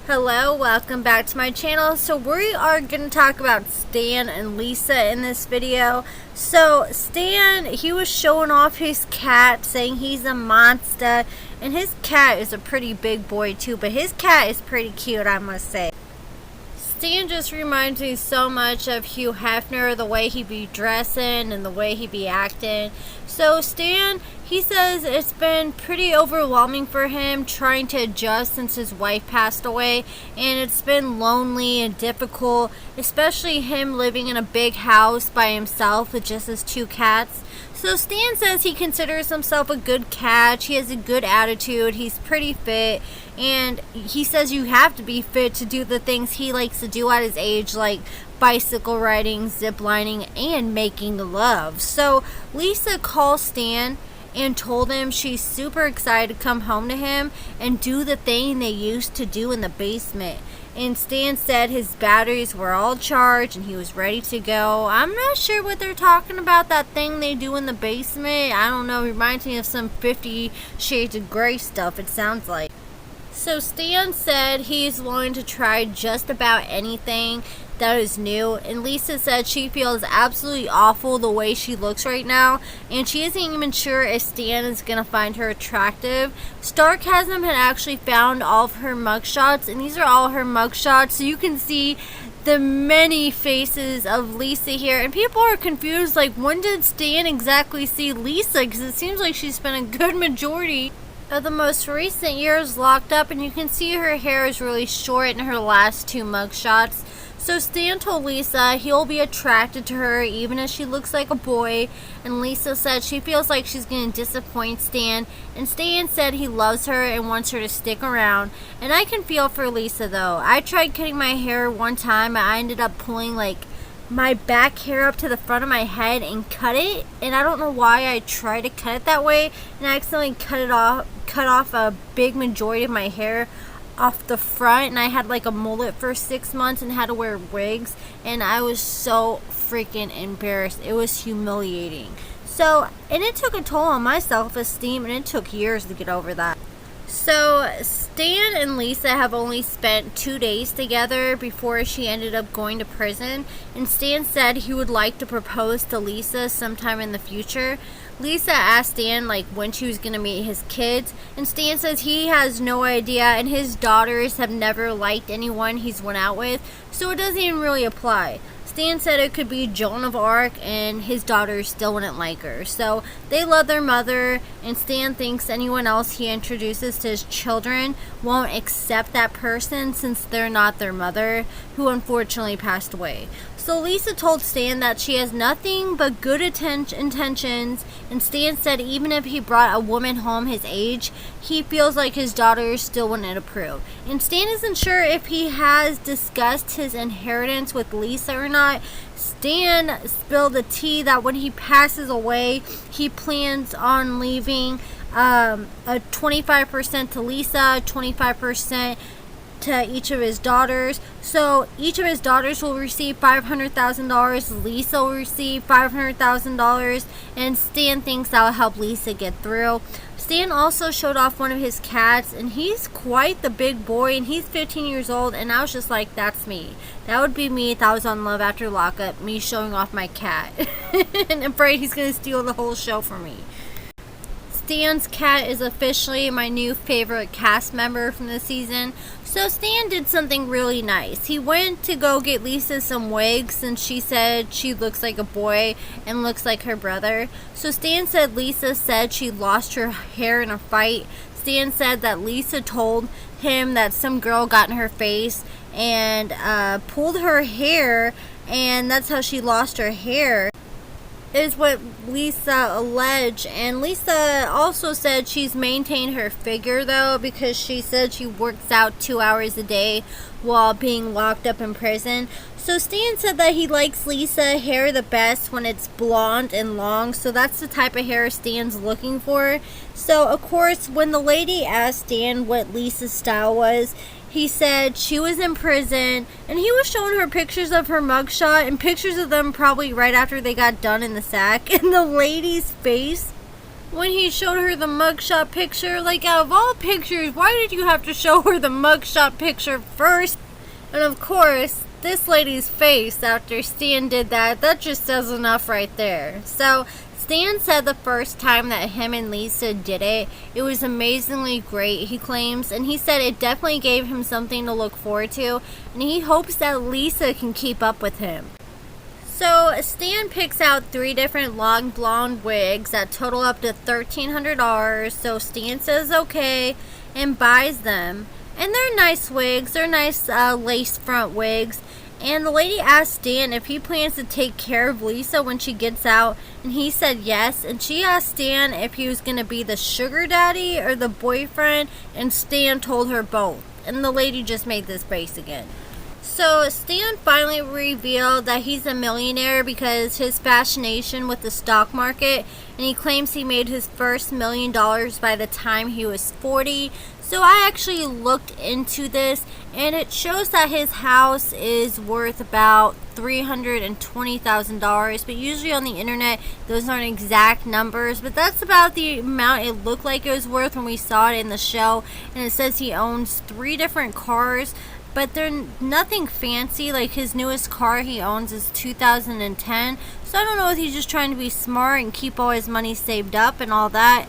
Hello, welcome back to my channel. So we are going to talk about Stan and Lisa in this video. So Stan, he was showing off his cat, saying he's a monster, and his cat is a pretty big boy too, but his cat is pretty cute, I must say. Stan just reminds me so much of Hugh Hefner, the way he be dressing and the way he be acting. So Stan, he says it's been pretty overwhelming for him trying to adjust since his wife passed away, and it's been lonely and difficult, especially him living in a big house by himself with just his two cats. So Stan says he considers himself a good catch, he has a good attitude, he's pretty fit, and he says you have to be fit to do the things he likes to do at his age, like bicycle riding, zip lining, and making love. So Lisa calls Stan and told him she's super excited to come home to him and do the thing they used to do in the basement. And Stan said his batteries were all charged and he was ready to go. I'm not sure what they're talking about, that thing they do in the basement. I don't know, it reminds me of some 50 Shades of Grey stuff, it sounds like. So Stan said he's willing to try just about anything that is new, and Lisa said she feels absolutely awful the way she looks right now, and she isn't even sure if Stan is gonna find her attractive. Sarcasm had actually found all of her mugshots, and these are all her mugshots, so you can see the many faces of Lisa here, and people are confused, like, when did Stan exactly see Lisa, because it seems like she spent a good majority of the most recent years locked up, and you can see her hair is really short in her last two mugshots. So Stan told Lisa he'll be attracted to her even if she looks like a boy, and Lisa said she feels like she's going to disappoint Stan, and Stan said he loves her and wants her to stick around. And I can feel for Lisa though. I tried cutting my hair one time, and I ended up pulling like my back hair up to the front of my head and cut it, and I don't know why I tried to cut it that way, and I accidentally cut off a big majority of my hair off the front, and I had like a mullet for 6 months and had to wear wigs, and I was so freaking embarrassed. It was humiliating. So, and it took a toll on my self-esteem, and it took years to get over that. So Stan and Lisa have only spent 2 days together before she ended up going to prison, and Stan said he would like to propose to Lisa sometime in the future. Lisa asked Stan like when she was going to meet his kids, and Stan says he has no idea, and his daughters have never liked anyone he's went out with, so it doesn't even really apply. Stan said it could be Joan of Arc, and his daughters still wouldn't like her. So they love their mother, and Stan thinks anyone else he introduces to his children won't accept that person since they're not their mother, who unfortunately passed away. So Lisa told Stan that she has nothing but good intentions, and Stan said even if he brought a woman home his age, he feels like his daughters still wouldn't approve. And Stan isn't sure if he has discussed his inheritance with Lisa or not. Stan spilled the tea that when he passes away, he plans on leaving a 25% to Lisa, 25% to each of his daughters. So each of his daughters will receive $500,000, Lisa will receive $500,000, and Stan thinks that will help Lisa get through. Stan also showed off one of his cats, and he's quite the big boy, and he's 15 years old, and I was just like, that's me. That would be me if I was on Love After Lockup, me showing off my cat. And I'm afraid he's going to steal the whole show from me. Stan's cat is officially my new favorite cast member from the season. So Stan did something really nice. He went to go get Lisa some wigs since she said she looks like a boy and looks like her brother. So Stan said Lisa said she lost her hair in a fight. Stan said that Lisa told him that some girl got in her face and pulled her hair, and that's how she lost her hair, is what Lisa alleged. And Lisa also said she's maintained her figure though, because she said she works out 2 hours a day while being locked up in prison. So Stan said that he likes Lisa hair the best when it's blonde and long, so that's the type of hair Stan's looking for. So of course when the lady asked Stan what Lisa's style was, he said she was in prison, and he was showing her pictures of her mugshot and pictures of them probably right after they got done in the sack, and the lady's face when he showed her the mugshot picture. Like, out of all pictures, why did you have to show her the mugshot picture first? And of course, this lady's face after Stan did that just says enough right there. So Stan said the first time that him and Lisa did it was amazingly great, he claims, and he said it definitely gave him something to look forward to, and he hopes that Lisa can keep up with him. So Stan picks out 3 different long blonde wigs that total up to $1,300. So Stan says okay and buys them. And they're nice wigs. They're nice lace front wigs. And the lady asked Stan if he plans to take care of Lisa when she gets out. And he said yes. And she asked Stan if he was going to be the sugar daddy or the boyfriend. And Stan told her both. And the lady just made this face again. So Stan finally revealed that he's a millionaire because his fascination with the stock market, and he claims he made his first $1 million by the time he was 40. So I actually looked into this, and it shows that his house is worth about $320,000, but usually on the internet those aren't exact numbers, but that's about the amount it looked like it was worth when we saw it in the show. And it says he owns 3 different cars, but they're nothing fancy. Like, his newest car he owns is 2010. So I don't know if he's just trying to be smart and keep all his money saved up and all that.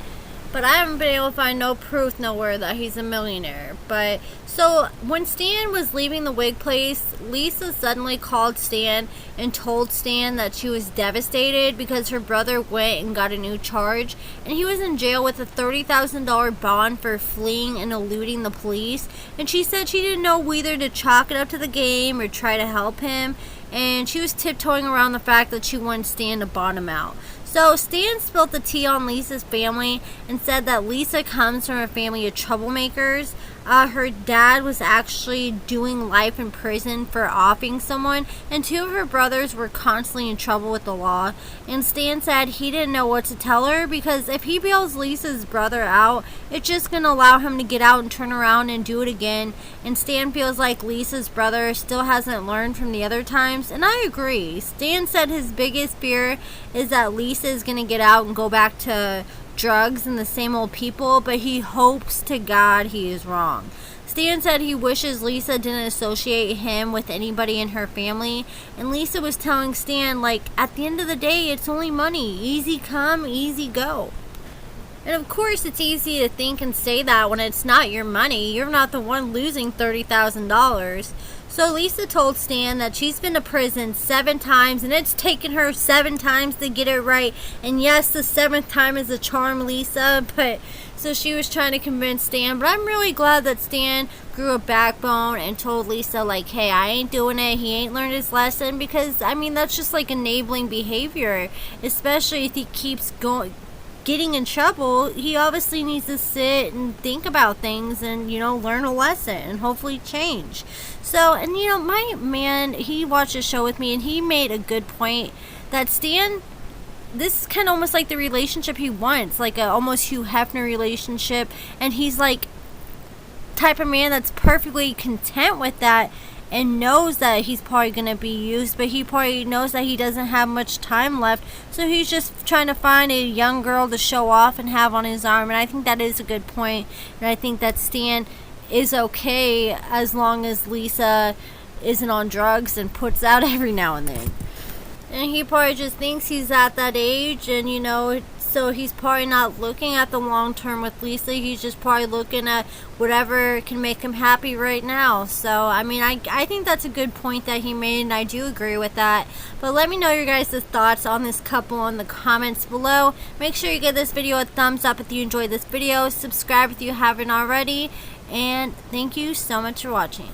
But I haven't been able to find no proof nowhere that he's a millionaire. But so when Stan was leaving the wig place, Lisa suddenly called Stan and told Stan that she was devastated because her brother went and got a new charge, and he was in jail with a $30,000 bond for fleeing and eluding the police. And she said she didn't know whether to chalk it up to the game or try to help him, and she was tiptoeing around the fact that she wanted Stan to bond him out. So Stan spilled the tea on Lisa's family and said that Lisa comes from a family of troublemakers. Her dad was actually doing life in prison for offing someone, and 2 of her brothers were constantly in trouble with the law. And Stan said he didn't know what to tell her because if he bails Lisa's brother out, it's just going to allow him to get out and turn around and do it again. And Stan feels like Lisa's brother still hasn't learned from the other times, and I agree. Stan said his biggest fear is that Lisa is going to get out and go back to drugs and the same old people, but he hopes to God he is wrong. Stan said he wishes Lisa didn't associate him with anybody in her family, and Lisa was telling Stan, like, at the end of the day, it's only money. Easy come, easy go. And of course, it's easy to think and say that when it's not your money. You're not the one losing $30,000. So Lisa told Stan that she's been to prison 7 times, and it's taken her 7 times to get it right. And yes, the 7th time is a charm, Lisa. But so she was trying to convince Stan. But I'm really glad that Stan grew a backbone and told Lisa, like, hey, I ain't doing it. He ain't learned his lesson, because I mean, that's just like enabling behavior, especially if he keeps getting in trouble. He obviously needs to sit and think about things and, learn a lesson and hopefully change. So, and my man, he watched the show with me, and he made a good point that Stan, this is kind of almost like the relationship he wants, like a almost Hugh Hefner relationship, and he's like type of man that's perfectly content with that and knows that he's probably going to be used, but he probably knows that he doesn't have much time left, so he's just trying to find a young girl to show off and have on his arm. And I think that is a good point, and I think that Stan is okay as long as Lisa isn't on drugs and puts out every now and then. And he probably just thinks he's at that age, and so he's probably not looking at the long term with Lisa. He's just probably looking at whatever can make him happy right now. So, I mean, I think that's a good point that he made, and I do agree with that. But let me know your guys' thoughts on this couple in the comments below. Make sure you give this video a thumbs up if you enjoyed this video. Subscribe if you haven't already. And thank you so much for watching.